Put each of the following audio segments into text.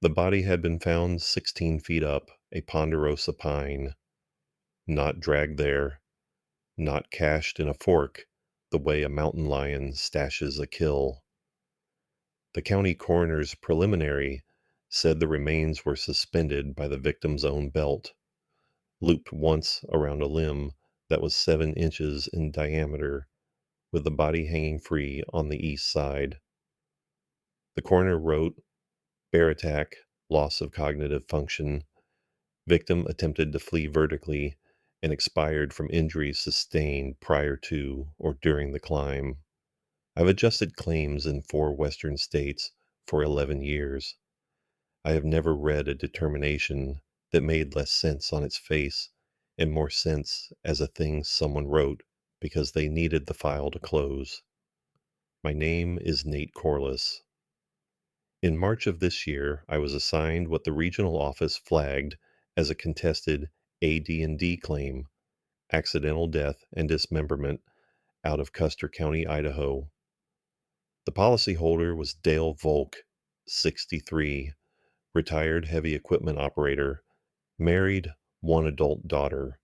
The body had been found 16 feet up a ponderosa pine, not dragged there, not cached in a fork the way a mountain lion stashes a kill. The county coroner's preliminary said the remains were suspended by the victim's own belt, looped once around a limb that was 7 inches in diameter, with the body hanging free on the east side. The coroner wrote, "Bear attack, loss of cognitive function. Victim attempted to flee vertically and expired from injuries sustained prior to or during the climb." I've adjusted claims in 4 Western states for 11 years. I have never read a determination that made less sense on its face and more sense as a thing someone wrote because they needed the file to close. My name is Nate Corliss. In March of this year, I was assigned what the regional office flagged as a contested AD&D claim, accidental death and dismemberment, out of Custer County, Idaho. The policyholder was Dale Volk, 63, retired heavy equipment operator, married, 1 adult daughter.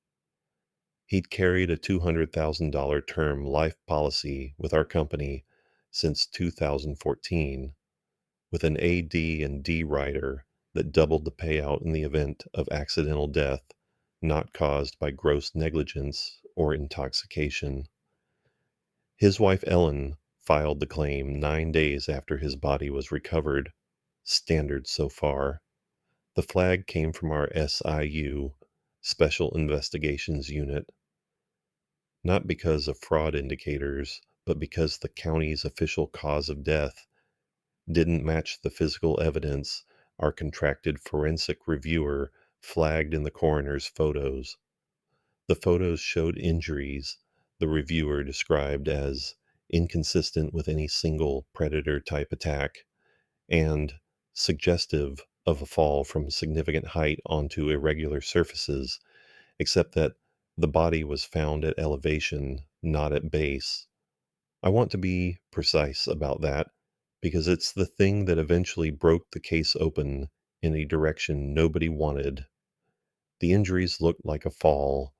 He'd carried a $200,000 term life policy with our company since 2014, with an AD&D rider that doubled the payout in the event of accidental death not caused by gross negligence or intoxication. His wife Ellen filed the claim 9 days after his body was recovered. Standard so far. The flag came from our SIU, Special Investigations Unit, not because of fraud indicators, but because the county's official cause of death didn't match the physical evidence our contracted forensic reviewer flagged in the coroner's photos. The photos showed injuries the reviewer described as inconsistent with any single predator type attack and suggestive of a fall from significant height onto irregular surfaces, except that the body was found at elevation, not at base. I want to be precise about that because it's the thing that eventually broke the case open in a direction nobody wanted. The injuries looked like a fall.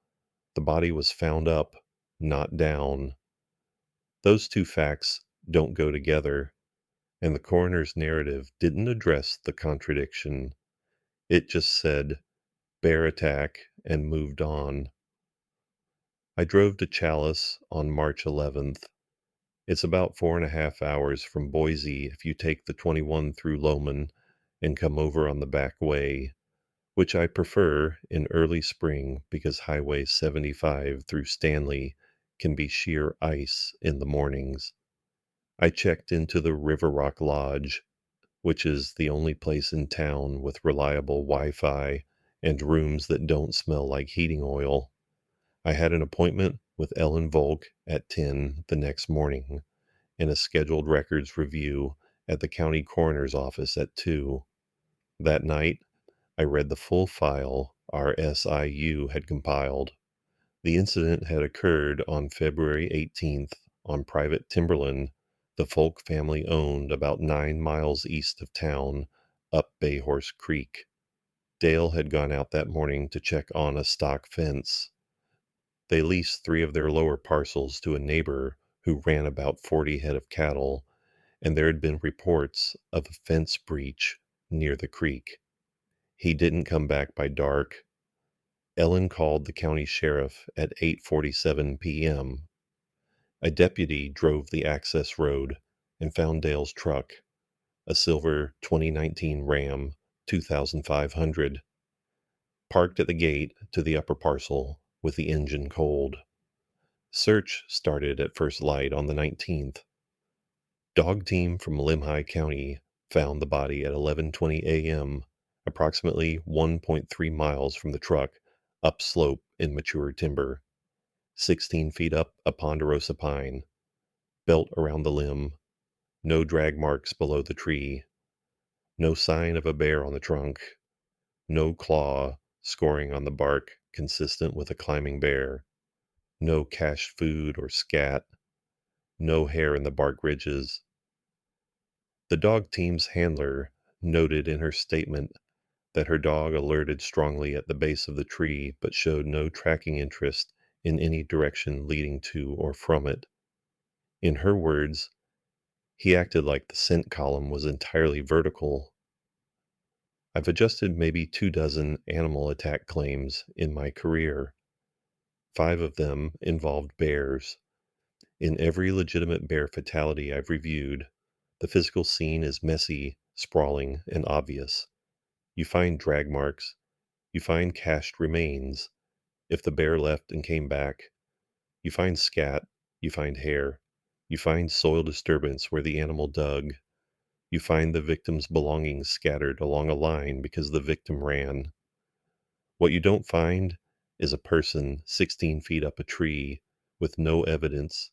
The body was found up, not down. Those two facts don't go together, and the coroner's narrative didn't address the contradiction. It just said, "bear attack," and moved on. I drove to Chalice on March 11th. It's about 4.5 hours from Boise if you take the 21 through Lowman and come over on the back way, which I prefer in early spring because Highway 75 through Stanley can be sheer ice in the mornings. I checked into the River Rock Lodge, which is the only place in town with reliable Wi-Fi and rooms that don't smell like heating oil. I had an appointment with Ellen Volk at 10 the next morning and a scheduled records review at the county coroner's office at 2. That night, I read the full file our SIU had compiled. The incident had occurred on February 18th on private timberland the Folk family owned about 9 miles east of town, up Bayhorse Creek. Dale had gone out that morning to check on a stock fence. They leased 3 of their lower parcels to a neighbor who ran about 40 head of cattle, and there had been reports of a fence breach near the creek. He didn't come back by dark. Ellen called the county sheriff at 8:47 p.m. A deputy drove the access road and found Dale's truck, a silver 2019 Ram 2500, parked at the gate to the upper parcel with the engine cold. Search started at first light on the 19th. Dog team from Limhi County found the body at 11:20 a.m., approximately 1.3 miles from the truck, upslope in mature timber, 16 feet up a ponderosa pine, belt around the limb, no drag marks below the tree, no sign of a bear on the trunk, no claw scoring on the bark consistent with a climbing bear, no cached food or scat, no hair in the bark ridges. The dog team's handler noted in her statement that her dog alerted strongly at the base of the tree but showed no tracking interest in any direction leading to or from it. In her words, he acted like the scent column was entirely vertical. I've adjusted maybe 2 dozen animal attack claims in my career. 5 of them involved bears. In every legitimate bear fatality I've reviewed, the physical scene is messy, sprawling, and obvious. You find drag marks, you find cached remains. If the bear left and came back, you find scat, you find hair, you find soil disturbance where the animal dug, you find the victim's belongings scattered along a line because the victim ran. What you don't find is a person 16 feet up a tree with no evidence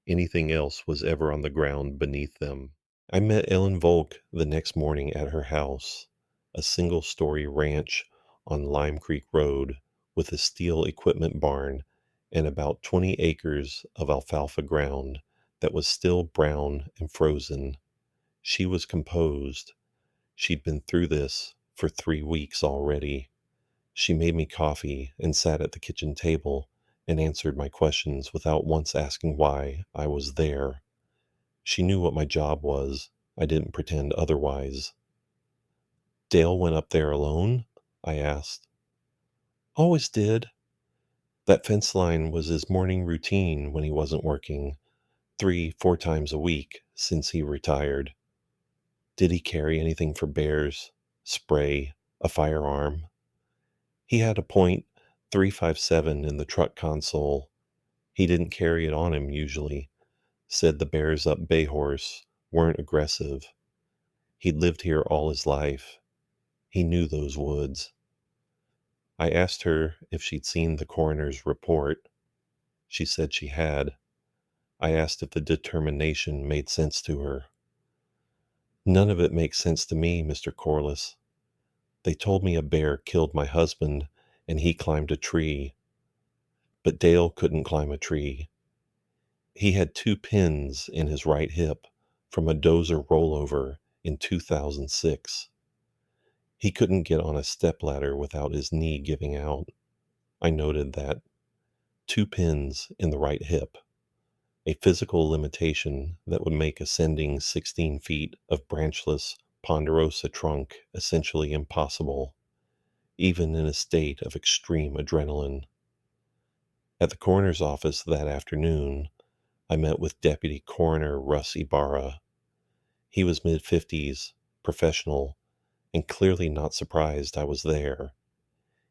anything else was ever on the ground beneath them. I met Ellen Volk the next morning at her house, a single-story ranch on Lime Creek Road with a steel equipment barn and about 20 acres of alfalfa ground that was still brown and frozen. She was composed. She'd been through this for 3 weeks already. She made me coffee and sat at the kitchen table and answered my questions without once asking why I was there. She knew what my job was. I didn't pretend otherwise. "Dale went up there alone?" I asked. "Always did. That fence line was his morning routine when he wasn't working, 3, 4 times a week since he retired." "Did he carry anything for bears? Spray? A firearm?" "He had a .357 in the truck console. He didn't carry it on him usually. Said the bears up Bay Horse weren't aggressive. He'd lived here all his life. He knew those woods." I asked her if she'd seen the coroner's report. She said she had. I asked if the determination made sense to her. "None of it makes sense to me, Mr. Corliss. They told me a bear killed my husband and he climbed a tree. But Dale couldn't climb a tree. He had 2 pins in his right hip from a dozer rollover in 2006. He couldn't get on a stepladder without his knee giving out." I noted that. 2 pins in the right hip. A physical limitation that would make ascending 16 feet of branchless ponderosa trunk essentially impossible, even in a state of extreme adrenaline. At the coroner's office that afternoon, I met with Deputy Coroner Russ Ibarra. He was mid-50s, professional, and clearly not surprised I was there.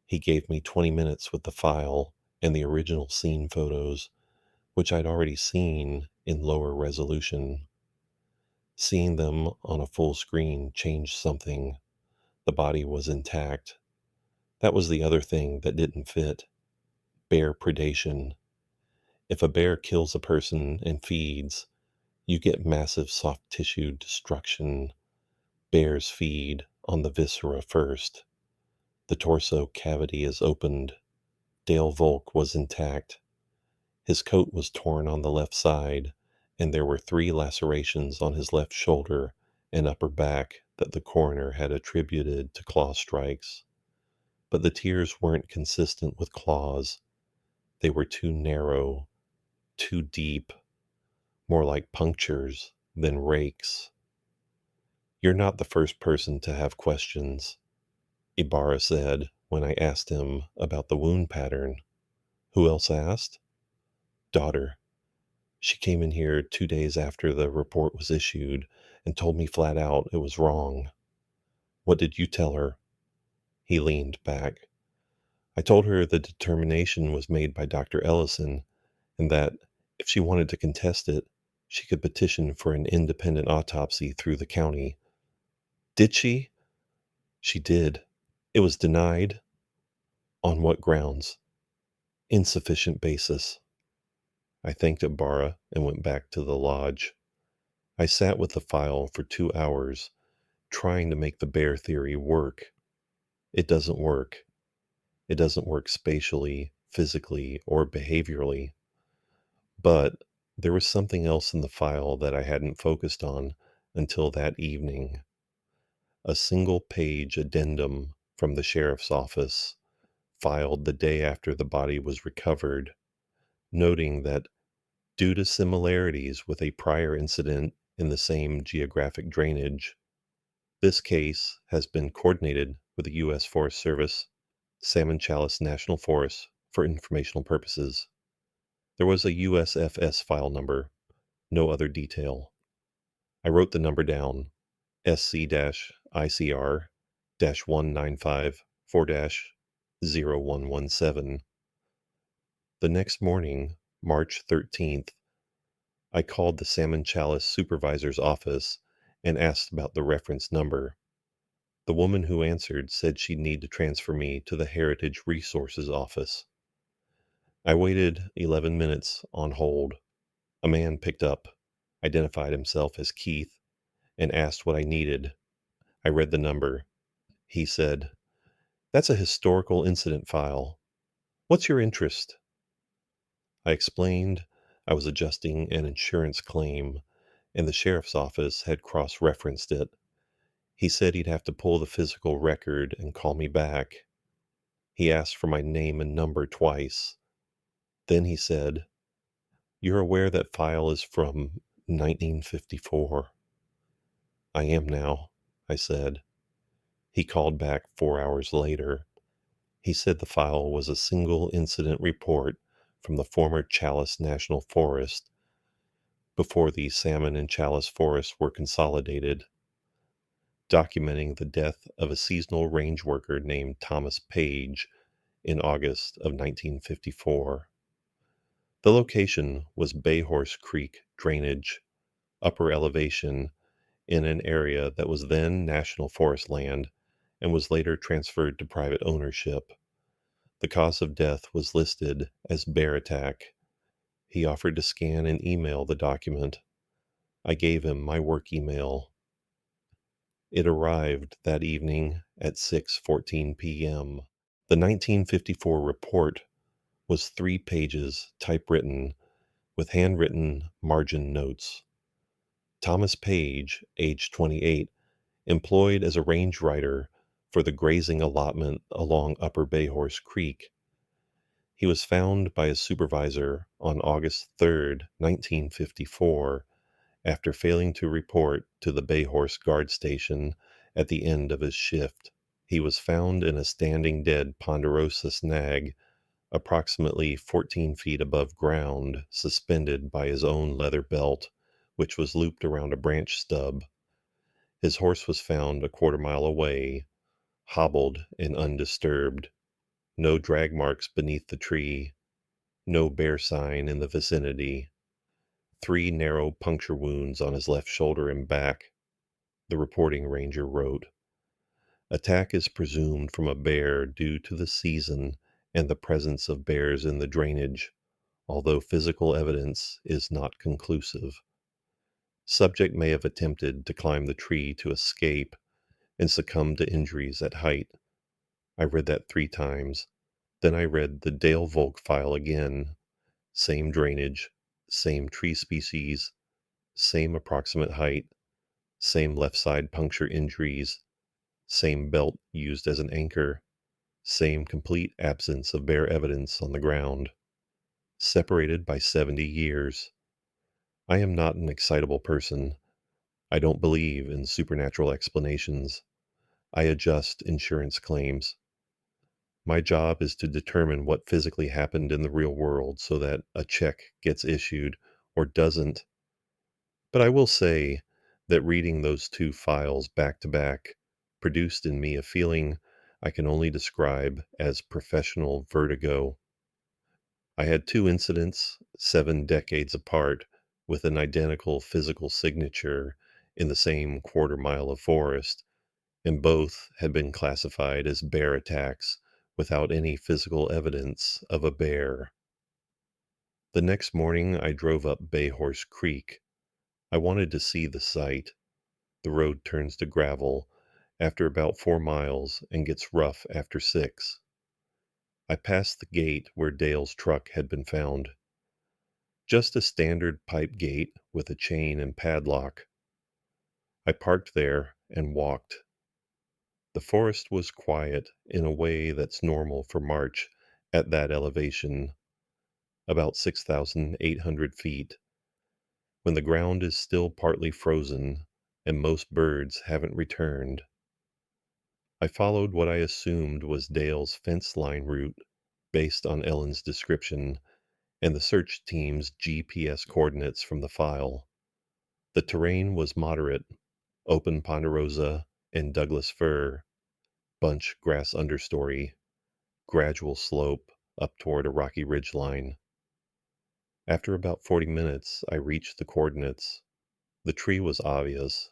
He gave me 20 minutes with the file and the original scene photos, which I'd already seen in lower resolution. Seeing them on a full screen changed something. The body was intact. That was the other thing that didn't fit. Bear predation. If a bear kills a person and feeds, you get massive soft tissue destruction. Bears feed on the viscera first. The torso cavity is opened. Dale Volk was intact. His coat was torn on the left side, and there were 3 lacerations on his left shoulder and upper back that the coroner had attributed to claw strikes. But the tears weren't consistent with claws. They were too narrow, too deep, more like punctures than rakes. "You're not the first person to have questions," Ibarra said when I asked him about the wound pattern. "Who else asked?" "Daughter. She came in here 2 days after the report was issued and told me flat out it was wrong." "What did you tell her?" He leaned back. "I told her the determination was made by Dr. Ellison and that if she wanted to contest it, she could petition for an independent autopsy through the county." "Did she?" "She did. It was denied." "On what grounds?" "Insufficient basis." I thanked Ibarra and went back to the lodge. I sat with the file for 2 hours, trying to make the bear theory work. It doesn't work. It doesn't work spatially, physically, or behaviorally. But there was something else in the file that I hadn't focused on until that evening. A single-page addendum from the sheriff's office, filed the day after the body was recovered, noting that due to similarities with a prior incident in the same geographic drainage, this case has been coordinated with the U.S. Forest Service, Salmon Chalice National Forest, for informational purposes. There was a USFS file number, no other detail. I wrote the number down, SC-ICR-1954-0117. The next morning, March 13th, I called the Salmon Chalice supervisor's office and asked about the reference number. The woman who answered said she'd need to transfer me to the Heritage Resources office. I waited 11 minutes on hold. A man picked up, identified himself as Keith, and asked what I needed. I read the number. He said, "That's a historical incident file. What's your interest?" I explained I was adjusting an insurance claim, and the sheriff's office had cross-referenced it. He said he'd have to pull the physical record and call me back. He asked for my name and number twice. Then he said, "You're aware that file is from 1954. "I am now," I said. He called back 4 hours later. He said the file was a single incident report from the former Chalice National Forest before the Salmon and Chalice forests were consolidated, documenting the death of a seasonal range worker named Thomas Page in August of 1954. The location was Bayhorse Creek drainage, upper elevation, in an area that was then National Forest land and was later transferred to private ownership. The cause of death was listed as bear attack. He offered to scan and email the document. I gave him my work email. It arrived that evening at 6:14 p.m. The 1954 report was 3 pages typewritten with handwritten margin notes. Thomas Page, age 28, employed as a range rider for the grazing allotment along Upper Bayhorse Creek. He was found by his supervisor on August 3, 1954, after failing to report to the Bayhorse guard station at the end of his shift. He was found in a standing dead ponderosa snag approximately 14 feet above ground, suspended by his own leather belt, which was looped around a branch stub. His horse was found a quarter-mile away, hobbled and undisturbed. No drag marks beneath the tree. No bear sign in the vicinity. 3 narrow puncture wounds on his left shoulder and back, the reporting ranger wrote. Attack is presumed from a bear due to the season and the presence of bears in the drainage, although physical evidence is not conclusive. Subject may have attempted to climb the tree to escape and succumb to injuries at height. I read that 3 times. Then I read the Dale Volk file again. Same drainage, same tree species, same approximate height, same left side puncture injuries, same belt used as an anchor, same complete absence of bear evidence on the ground. Separated by 70 years. I am not an excitable person. I don't believe in supernatural explanations. I adjust insurance claims. My job is to determine what physically happened in the real world so that a check gets issued or doesn't. But I will say that reading those 2 files back to back produced in me a feeling I can only describe as professional vertigo. I had 2 incidents 7 decades apart with an identical physical signature in the same quarter-mile of forest, and both had been classified as bear attacks without any physical evidence of a bear. The next morning I drove up Bayhorse Creek. I wanted to see the site. The road turns to gravel after about 4 miles and gets rough after 6. I passed the gate where Dale's truck had been found. Just a standard pipe gate with a chain and padlock. I parked there and walked. The forest was quiet in a way that's normal for March at that elevation, about 6,800 feet, when the ground is still partly frozen and most birds haven't returned. I followed what I assumed was Dale's fence line route based on Ellen's description and the search team's GPS coordinates from the file. The terrain was moderate, open ponderosa and Douglas fir, bunch grass understory, gradual slope up toward a rocky ridge line. After about 40 minutes, I reached the coordinates. The tree was obvious.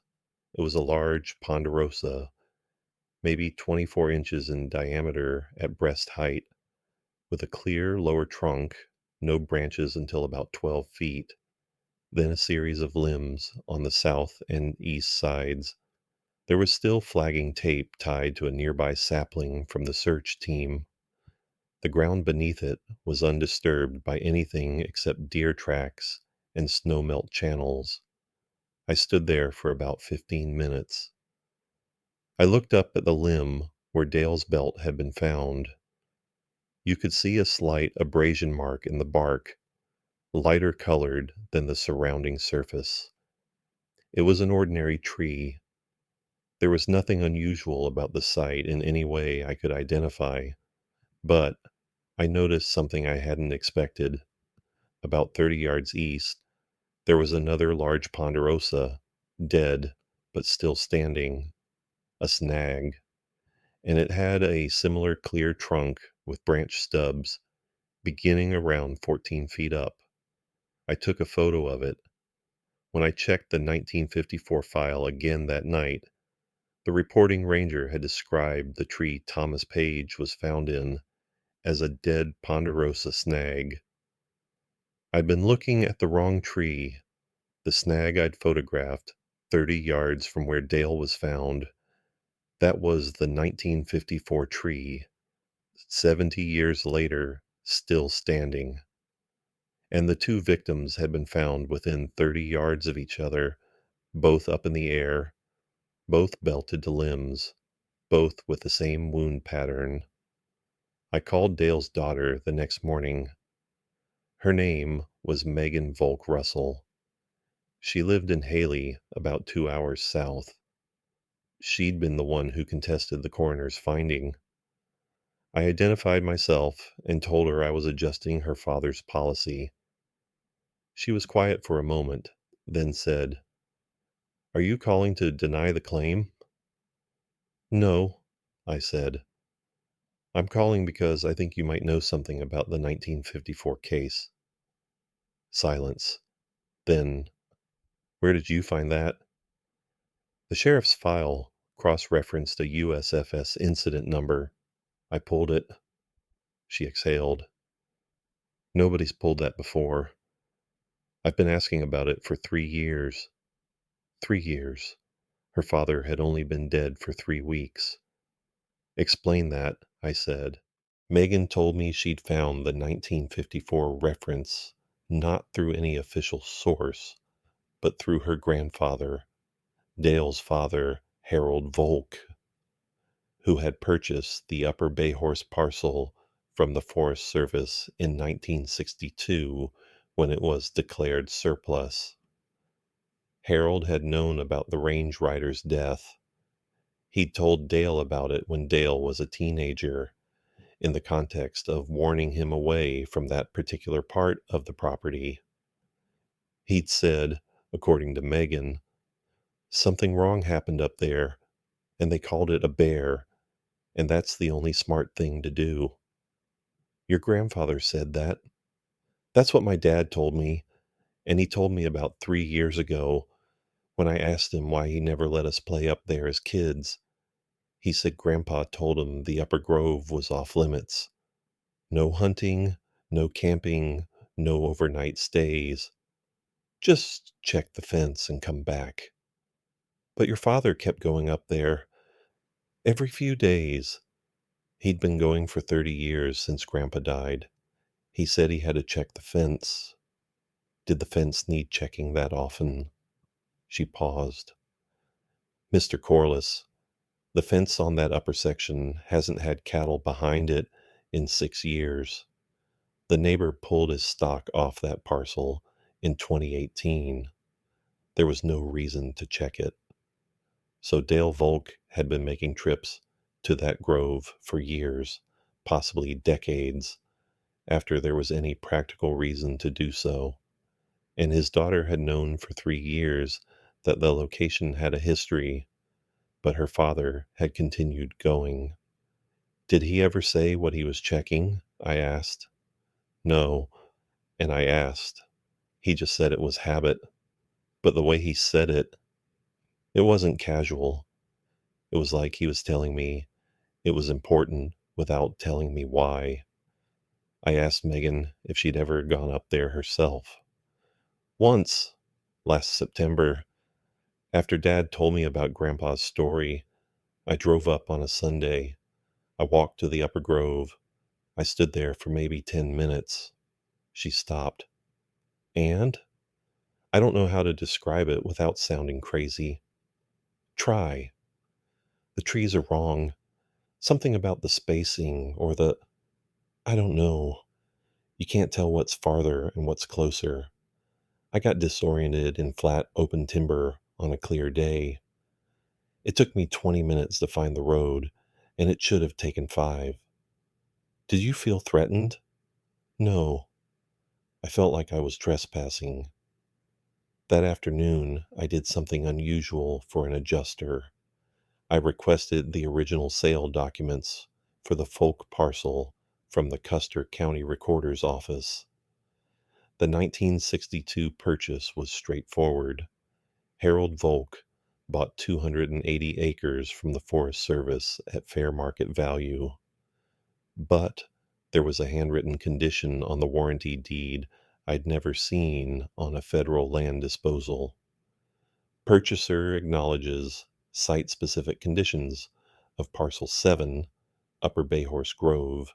It was a large ponderosa, maybe 24 inches in diameter at breast height, with a clear lower trunk, no branches until about 12 feet, then a series of limbs on the south and east sides. There was still flagging tape tied to a nearby sapling from the search team. The ground beneath it was undisturbed by anything except deer tracks and snowmelt channels. I stood there for about 15 minutes. I looked up at the limb where Dale's belt had been found. You could see a slight abrasion mark in the bark, lighter colored than the surrounding surface. It was an ordinary tree. There was nothing unusual about the site in any way I could identify, but I noticed something I hadn't expected. About 30 yards east, there was another large ponderosa, dead but still standing, a snag, and it had a similar clear trunk with branch stubs beginning around 14 feet up. I took a photo of it. When I checked the 1954 file again that night, the reporting ranger had described the tree Thomas Page was found in as a dead ponderosa snag. I'd been looking at the wrong tree. The snag I'd photographed, 30 yards from where Dale was found, that was the 1954 tree, 70 years later, still standing. And the two victims had been found within 30 yards of each other, both up in the air, both belted to limbs, both with the same wound pattern. I called Dale's daughter the next morning. Her name was Megan Volk Russell. She lived in Haley, about 2 hours south. She'd been the one who contested the coroner's finding. I identified myself and told her I was adjusting her father's policy. She was quiet for a moment, then said, "Are you calling to deny the claim?" "No," I said. "I'm calling because I think you might know something about the 1954 case." Silence. Then, "Where did you find that?" "The sheriff's file cross-referenced a USFS incident number. I pulled it." She exhaled. "Nobody's pulled that before. I've been asking about it for 3 years." 3 years. Her father had only been dead for 3 weeks. "Explain that," I said. Megan told me she'd found the 1954 reference not through any official source, but through her grandfather, Dale's father, Harold Volk, who had purchased the Upper Bayhorse parcel from the Forest Service in 1962 when it was declared surplus. Harold had known about the range rider's death. He'd told Dale about it when Dale was a teenager, in the context of warning him away from that particular part of the property. He'd said, according to Megan, something wrong happened up there, and they called it a bear, and that's the only smart thing to do. Your grandfather said that. That's what my dad told me, and he told me about 3 years ago when I asked him why he never let us play up there as kids. He said Grandpa told him the Upper Grove was off limits. No hunting, no camping, no overnight stays. Just check the fence and come back. But your father kept going up there every few days. He'd been going for 30 years since Grandpa died. He said he had to check the fence. Did the fence need checking that often?" She paused. "Mr. Corliss, The fence on that upper section hasn't had cattle behind it in 6 years. The neighbor pulled his stock off that parcel in 2018. There was no reason to check it. So Dale Volk had been making trips to that grove for years, possibly decades, after there was any practical reason to do so. And his daughter had known for 3 years that the location had a history, but her father had continued going. Did he ever say what he was checking? I asked. No, and I asked. He just said it was habit. But the way he said it wasn't casual. It was like he was telling me it was important without telling me why. I asked Megan if she'd ever gone up there herself. Once, last September, after Dad told me about Grandpa's story, I drove up on a Sunday. I walked to the upper grove. I stood there for maybe 10 minutes. She stopped. And? I don't know how to describe it without sounding crazy. Try. The trees are wrong. Something about the spacing or I don't know. You can't tell what's farther and what's closer. I got disoriented in flat, open timber on a clear day. It took me 20 minutes to find the road, and it should have taken 5. Did you feel threatened? No. I felt like I was trespassing. That afternoon, I did something unusual for an adjuster. I requested the original sale documents for the Folk parcel from the Custer County Recorder's Office. The 1962 purchase was straightforward. Harold Volk bought 280 acres from the Forest Service at fair market value. But there was a handwritten condition on the warranty deed I'd never seen on a federal land disposal. Purchaser acknowledges site-specific conditions of Parcel 7, Upper Bayhorse Grove,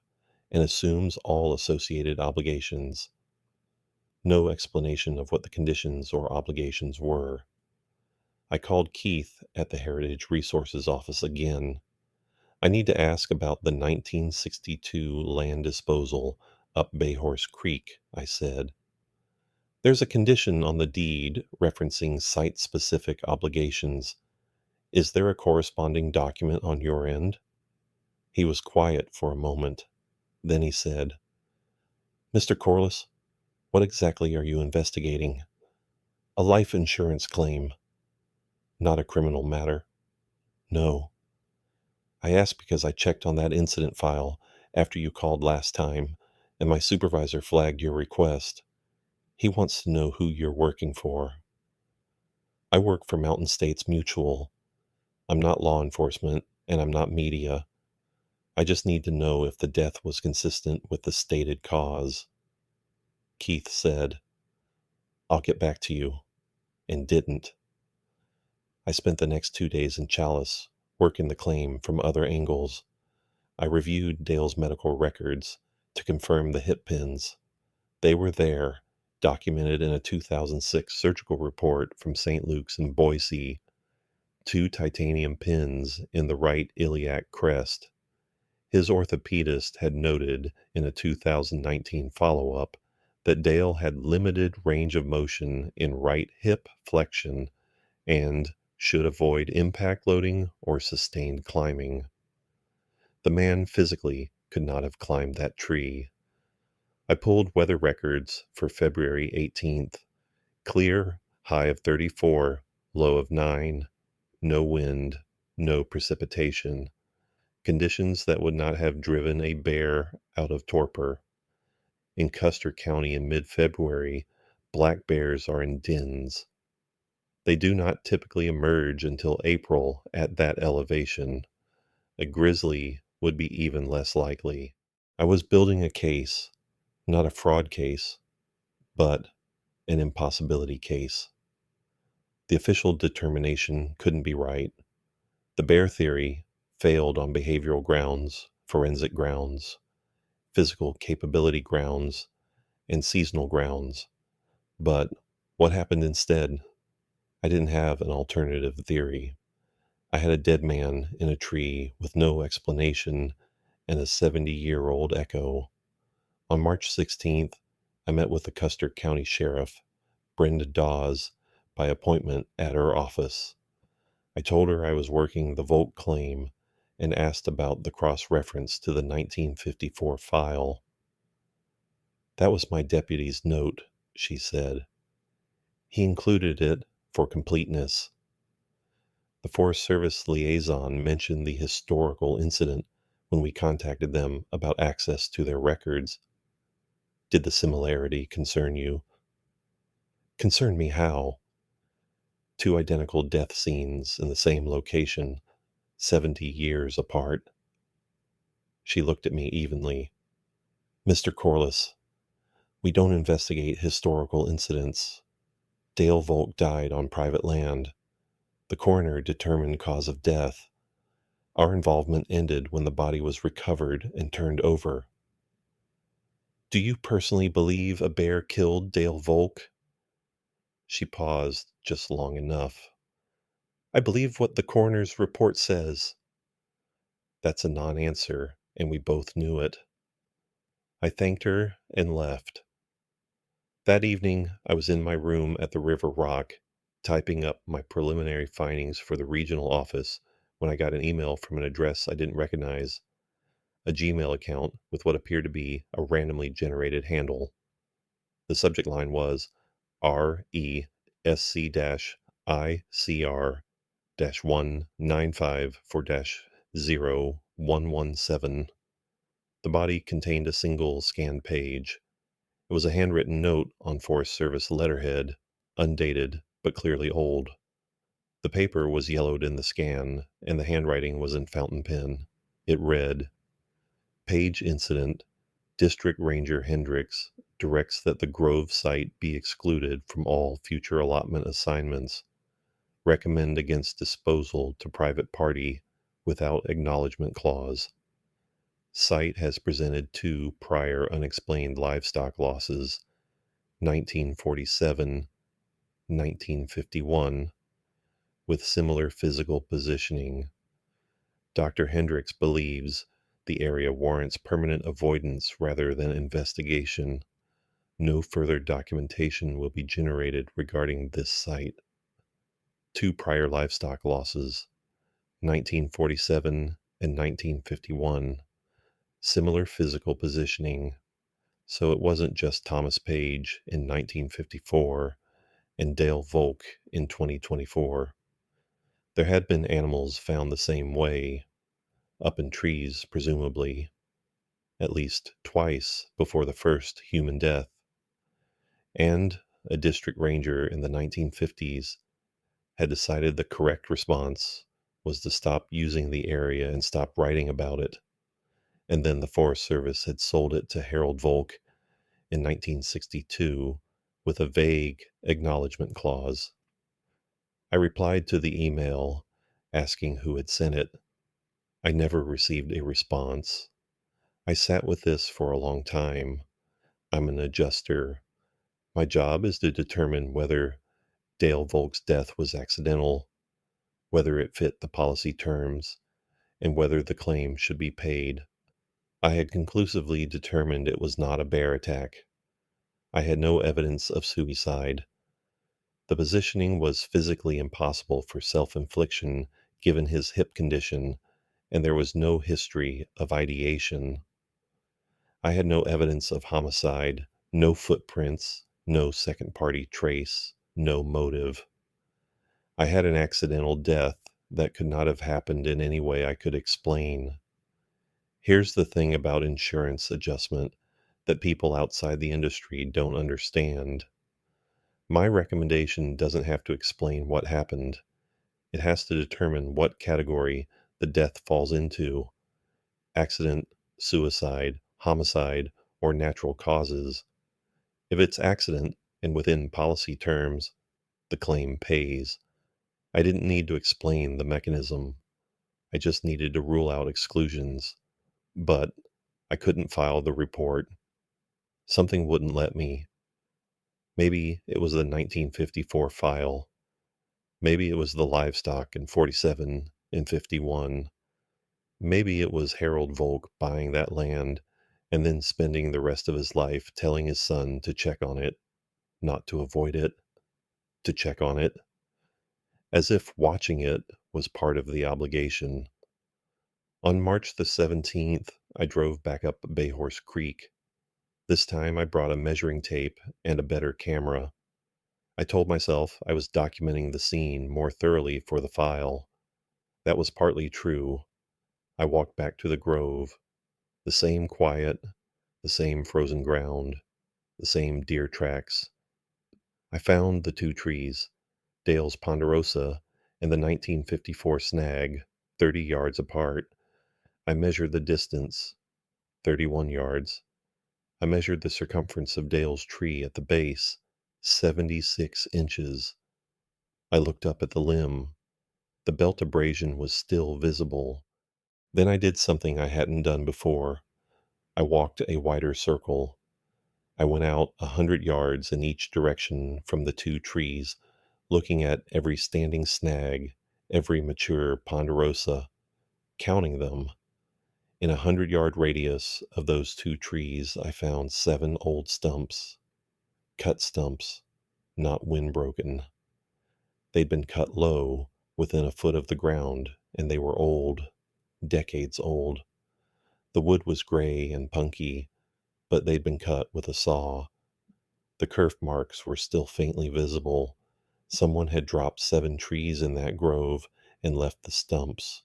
and assumes all associated obligations. No explanation of what the conditions or obligations were. I called Keith at the Heritage Resources Office again. I need to ask about the 1962 land disposal up Bayhorse Creek, I said. There's a condition on the deed referencing site-specific obligations. Is there a corresponding document on your end? He was quiet for a moment. Then he said, Mr. Corliss, what exactly are you investigating? A life insurance claim. Not a criminal matter. No. I asked because I checked on that incident file after you called last time, and my supervisor flagged your request. He wants to know who you're working for. I work for Mountain States Mutual. I'm not law enforcement, and I'm not media. I just need to know if the death was consistent with the stated cause. Keith said, I'll get back to you, and didn't. I spent the next 2 days in Chalice, working the claim from other angles. I reviewed Dale's medical records to confirm the hip pins. They were there, documented in a 2006 surgical report from St. Luke's in Boise. 2 titanium pins in the right iliac crest. His orthopedist had noted in a 2019 follow-up that Dale had limited range of motion in right hip flexion and should avoid impact loading or sustained climbing. The man physically could not have climbed that tree. I pulled weather records for February 18th. Clear, high of 34, low of 9, no wind, no precipitation. Conditions that would not have driven a bear out of torpor. In Custer County in mid-February, black bears are in dens. They do not typically emerge until April at that elevation. A grizzly would be even less likely. I was building a case, not a fraud case, but an impossibility case. The official determination couldn't be right. The bear theory failed on behavioral grounds, forensic grounds, physical capability grounds, and seasonal grounds. But what happened instead? I didn't have an alternative theory. I had a dead man in a tree with no explanation and a 70-year-old echo. On March 16th, I met with the Custer County Sheriff, Brenda Dawes, by appointment at her office. I told her I was working the Volk claim and asked about the cross-reference to the 1954 file. "That was my deputy's note," she said. "He included it for completeness." The Forest Service liaison mentioned the historical incident when we contacted them about access to their records. "Did the similarity concern you?" "Concern me how?" "Two identical death scenes in the same location, 70 years apart." She looked at me evenly. "Mr. Corliss, we don't investigate historical incidents. Dale Volk died on private land. The coroner determined cause of death. Our involvement ended when the body was recovered and turned over." "Do you personally believe a bear killed Dale Volk?" She paused just long enough. "I believe what the coroner's report says." That's a non-answer, and we both knew it. I thanked her and left. That evening, I was in my room at the River Rock, typing up my preliminary findings for the regional office when I got an email from an address I didn't recognize, a Gmail account with what appeared to be a randomly generated handle. The subject line was RESC-ICR-195 for -0117. The body contained a single scanned page. It was a handwritten note on Forest Service letterhead, undated but clearly old. The paper was yellowed in the scan, and the handwriting was in fountain pen. It read, "Page incident. District Ranger Hendricks directs that the Grove site be excluded from all future allotment assignments. Recommend against disposal to private party without acknowledgement clause. Site has presented two prior unexplained livestock losses, 1947, 1951, with similar physical positioning. Dr. Hendricks believes the area warrants permanent avoidance rather than investigation. No further documentation will be generated regarding this site." Two prior livestock losses, 1947 and 1951. Similar physical positioning. So it wasn't just Thomas Page in 1954 and Dale Volk in 2024. There had been animals found the same way, up in trees, presumably, at least twice before the first human death. And a district ranger in the 1950s had decided the correct response was to stop using the area and stop writing about it. And then the Forest Service had sold it to Harold Volk in 1962 with a vague acknowledgement clause. I replied to the email asking who had sent it. I never received a response. I sat with this for a long time. I'm an adjuster. My job is to determine whether Dale Volk's death was accidental, whether it fit the policy terms, and whether the claim should be paid. I had conclusively determined it was not a bear attack. I had no evidence of suicide. The positioning was physically impossible for self-infliction given his hip condition, and there was no history of ideation. I had no evidence of homicide, no footprints, no second-party trace, no motive. I had an accidental death that could not have happened in any way I could explain. Here's the thing about insurance adjustment that people outside the industry don't understand. My recommendation doesn't have to explain what happened. It has to determine what category the death falls into: accident, suicide, homicide, or natural causes. If it's accident and within policy terms, the claim pays. I didn't need to explain the mechanism. I just needed to rule out exclusions. But I couldn't file the report. Something wouldn't let me. Maybe it was the 1954 file. Maybe it was the livestock in 47 in 51. Maybe it was Harold Volk buying that land and then spending the rest of his life telling his son to check on it, not to avoid it, to check on it, as if watching it was part of the obligation. On March the 17th, I drove back up Bayhorse Creek. This time I brought a measuring tape and a better camera. I told myself I was documenting the scene more thoroughly for the file. That was partly true. I walked back to the grove. The same quiet, the same frozen ground, the same deer tracks. I found the two trees, Dale's ponderosa and the 1954 snag, 30 yards apart. I measured the distance, 31 yards. I measured the circumference of Dale's tree at the base, 76 inches. I looked up at the limb. The belt abrasion was still visible. Then I did something I hadn't done before. I walked a wider circle. I went out 100 yards in each direction from the two trees, looking at every standing snag, every mature ponderosa, counting them. In 100-yard radius of those two trees, I found 7 old stumps, cut stumps, not wind-broken. They'd been cut low, within a foot of the ground, and they were old, decades old. The wood was gray and punky, but they'd been cut with a saw. The kerf marks were still faintly visible. Someone had dropped 7 trees in that grove and left the stumps.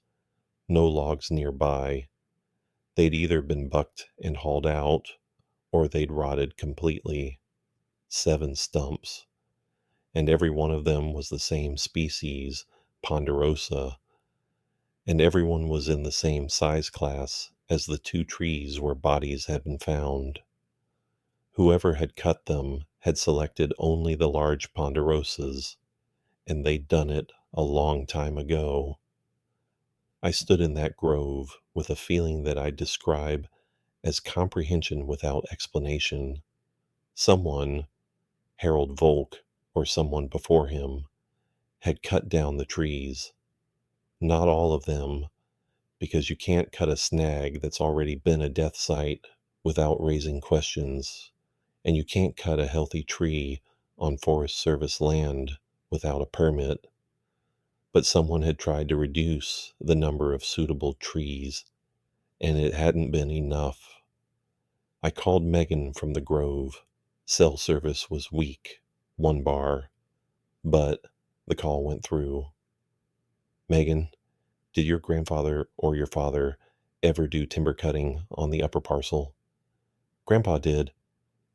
No logs nearby. They'd either been bucked and hauled out, or they'd rotted completely. 7 stumps. And every one of them was the same species, ponderosa, and everyone was in the same size class as the 2 trees where bodies had been found. Whoever had cut them had selected only the large ponderosas, and they'd done it a long time ago. I stood in that grove with a feeling that I'd describe as comprehension without explanation. Someone, Harold Volk or someone before him, had cut down the trees. Not all of them, because you can't cut a snag that's already been a death site without raising questions, and you can't cut a healthy tree on Forest Service land without a permit. But someone had tried to reduce the number of suitable trees, and it hadn't been enough. I called Megan from the grove. Cell service was weak, 1 bar, but the call went through. Megan, did your grandfather or your father ever do timber cutting on the upper parcel? Grandpa did.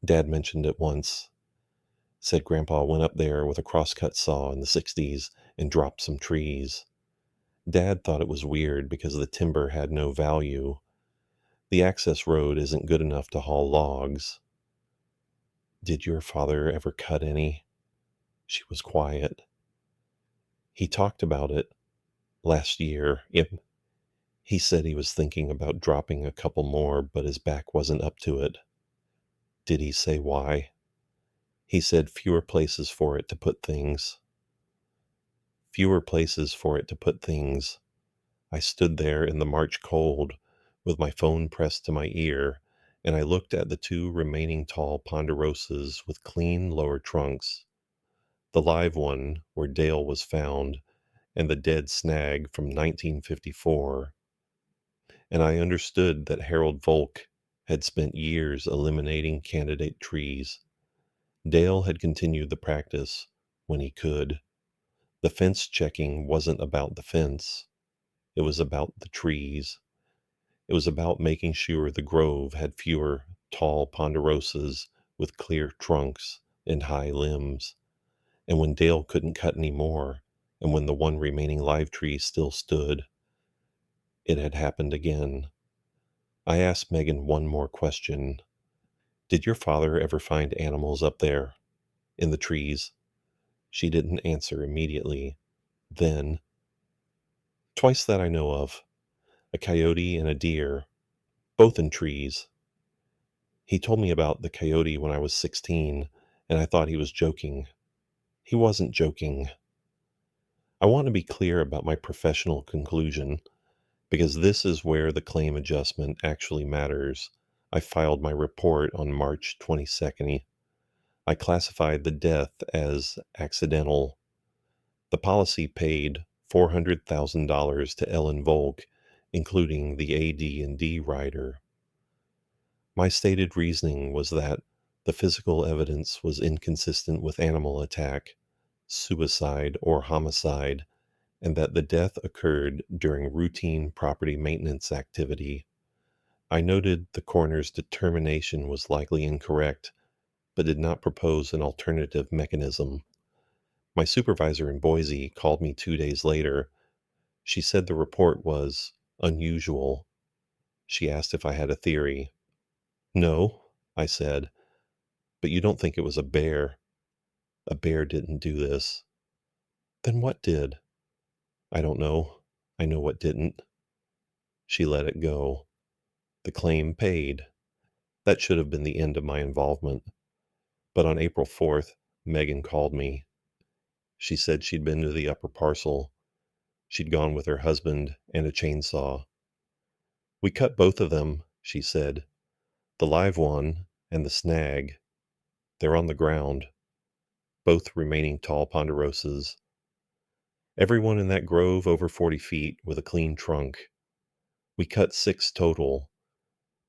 Dad mentioned it once. Said Grandpa went up there with a crosscut saw in the 60s and dropped some trees. Dad thought it was weird because the timber had no value. The access road isn't good enough to haul logs. Did your father ever cut any? She was quiet. He talked about it last year. He said he was thinking about dropping a couple more, but his back wasn't up to it. Did he say why? He said fewer places for it to put things. Fewer places for it to put things. I stood there in the March cold with my phone pressed to my ear, and I looked at the 2 remaining tall ponderosas with clean lower trunks. The live one where Dale was found, and the dead snag from 1954. And I understood that Harold Volk had spent years eliminating candidate trees. Dale had continued the practice when he could. The fence checking wasn't about the fence. It was about the trees. It was about making sure the grove had fewer tall ponderosas with clear trunks and high limbs. And when Dale couldn't cut any more, and when the one remaining live tree still stood, it had happened again. I asked Megan one more question. Did your father ever find animals up there, in the trees? She didn't answer immediately. Then, twice that I know of, a coyote and a deer, both in trees. He told me about the coyote when I was 16, and I thought he was joking. He wasn't joking. I want to be clear about my professional conclusion because this is where the claim adjustment actually matters. I filed my report on March 22nd. I classified the death as accidental. The policy paid $400,000 to Ellen Volk, including the AD&D rider. My stated reasoning was that the physical evidence was inconsistent with animal attack, suicide, or homicide, and that the death occurred during routine property maintenance activity. I noted the coroner's determination was likely incorrect, but did not propose an alternative mechanism. My supervisor in Boise called me 2 days later. She said the report was unusual. She asked if I had a theory. No, I said, but you don't think it was a bear. A bear didn't do this. Then what did? I don't know. I know what didn't. She let it go. The claim paid. That should have been the end of my involvement. But on April 4th, Megan called me. She said she'd been to the upper parcel. She'd gone with her husband and a chainsaw. We cut both of them, she said. The live one and the snag. They're on the ground, both remaining tall ponderosas. Everyone in that grove over 40 feet with a clean trunk. We cut 6 total.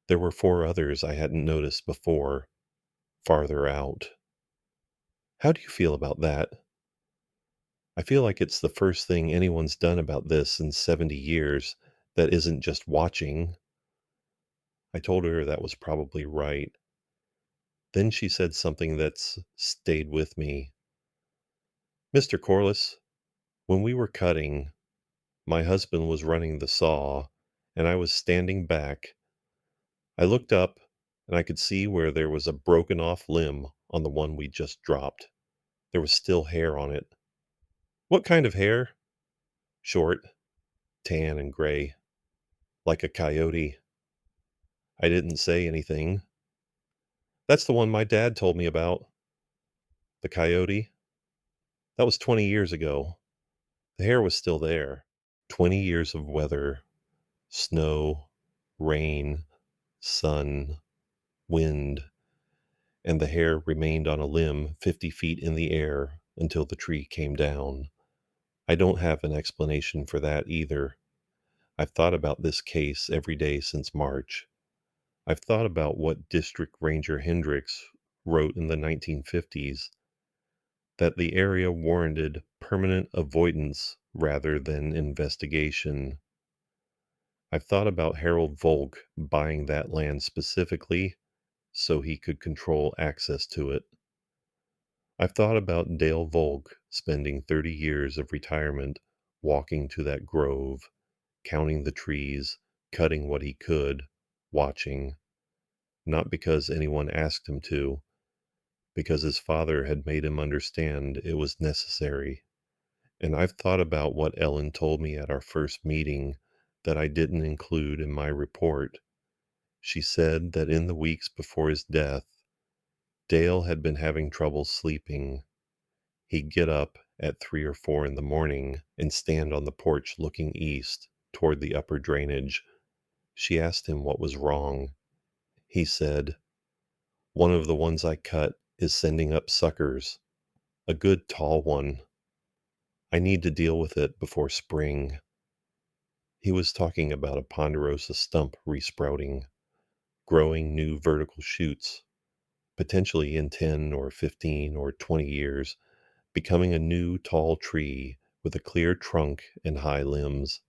There were 4 others I hadn't noticed before, farther out. How do you feel about that? I feel like it's the first thing anyone's done about this in 70 years that isn't just watching. I told her that was probably right. Then she said something that's stayed with me. Mr. Corliss, when we were cutting, my husband was running the saw, and I was standing back. I looked up, and I could see where there was a broken off limb on the one we just dropped. There was still hair on it. What kind of hair? Short, tan, and gray, like a coyote. I didn't say anything. That's the one my dad told me about. The coyote? That was 20 years ago. The hair was still there. 20 years of weather, snow, rain, sun, wind, and the hair remained on a limb 50 feet in the air until the tree came down. I don't have an explanation for that either. I've thought about this case every day since March. I've thought about what District Ranger Hendricks wrote in the 1950s, that the area warranted permanent avoidance rather than investigation. I've thought about Harold Volk buying that land specifically so he could control access to it. I've thought about Dale Volk spending 30 years of retirement walking to that grove, counting the trees, cutting what he could, watching, not because anyone asked him to, because his father had made him understand it was necessary. And I've thought about what Ellen told me at our first meeting that I didn't include in my report. She said that in the weeks before his death, Dale had been having trouble sleeping. He'd get up at 3 or 4 in the morning and stand on the porch looking east toward the upper drainage. She asked him what was wrong. He said, "One of the ones I cut is sending up suckers, a good tall one. I need to deal with it before spring." He was talking about a ponderosa stump resprouting, growing new vertical shoots, potentially in 10 or 15 or 20 years, becoming a new tall tree with a clear trunk and high limbs.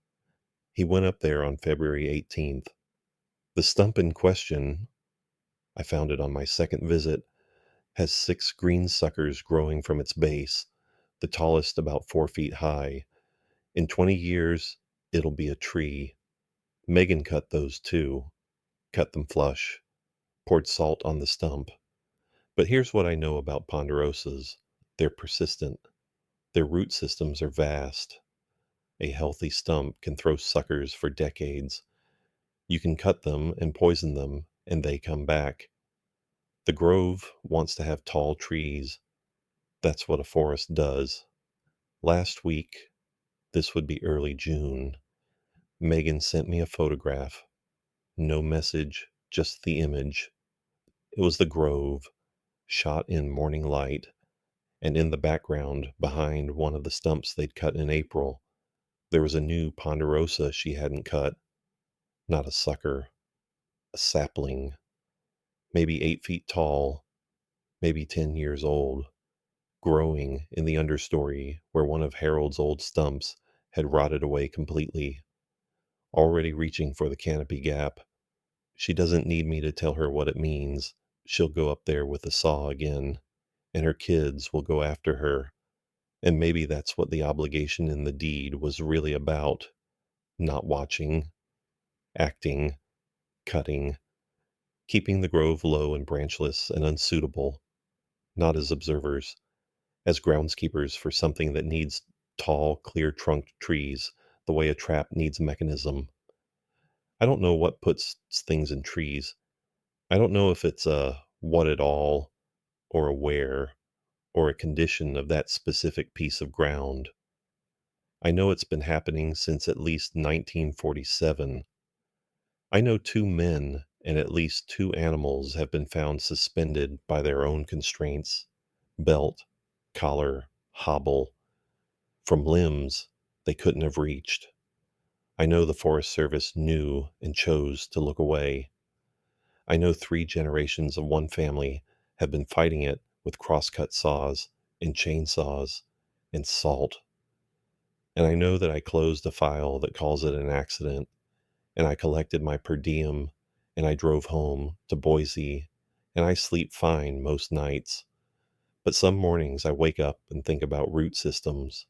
He went up there on February 18th. The stump in question, I found it on my second visit, has 6 green suckers growing from its base, the tallest about 4 feet high. In 20 years, it'll be a tree. Megan cut those too, cut them flush, poured salt on the stump. But here's what I know about ponderosas. They're persistent. Their root systems are vast. A healthy stump can throw suckers for decades. You can cut them and poison them, and they come back. The grove wants to have tall trees. That's what a forest does. Last week, This would be early June. Megan sent me a photograph. No message, just the image. It was the grove, shot in morning light, and in the background, behind one of the stumps they'd cut in April, there was a new ponderosa she hadn't cut. Not a sucker, a sapling, maybe 8 feet tall, maybe 10 years old, growing in the understory where one of Harold's old stumps had rotted away completely, already reaching for the canopy gap. She doesn't need me to tell her what it means. She'll go up there with the saw again, and her kids will go after her. And maybe that's what the obligation in the deed was really about: not watching, acting, cutting, keeping the grove low and branchless and unsuitable, not as observers, as groundskeepers for something that needs tall, clear trunked trees the way a trap needs mechanism. I don't know what puts things in trees. I don't know if it's a what at all, or a where, or a condition of that specific piece of ground. I know it's been happening since at least 1947. I know 2 men and at least 2 animals have been found suspended by their own constraints: belt, collar, hobble, from limbs they couldn't have reached. I know the Forest Service knew and chose to look away. I know 3 generations of one family have been fighting it with crosscut saws and chainsaws and salt. And I know that I closed a file that calls it an accident, and I collected my per diem, and I drove home to Boise, and I sleep fine most nights. But some mornings I wake up and think about root systems,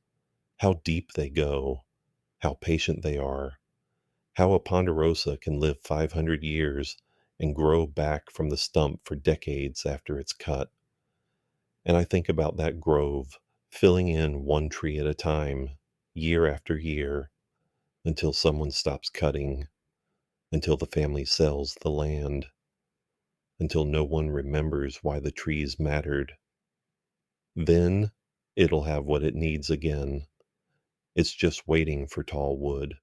how deep they go, how patient they are, how a ponderosa can live 500 years and grow back from the stump for decades after it's cut. And I think about that grove filling in one tree at a time, year after year, until someone stops cutting, until the family sells the land, until no one remembers why the trees mattered. Then it'll have what it needs again. It's just waiting for tall wood.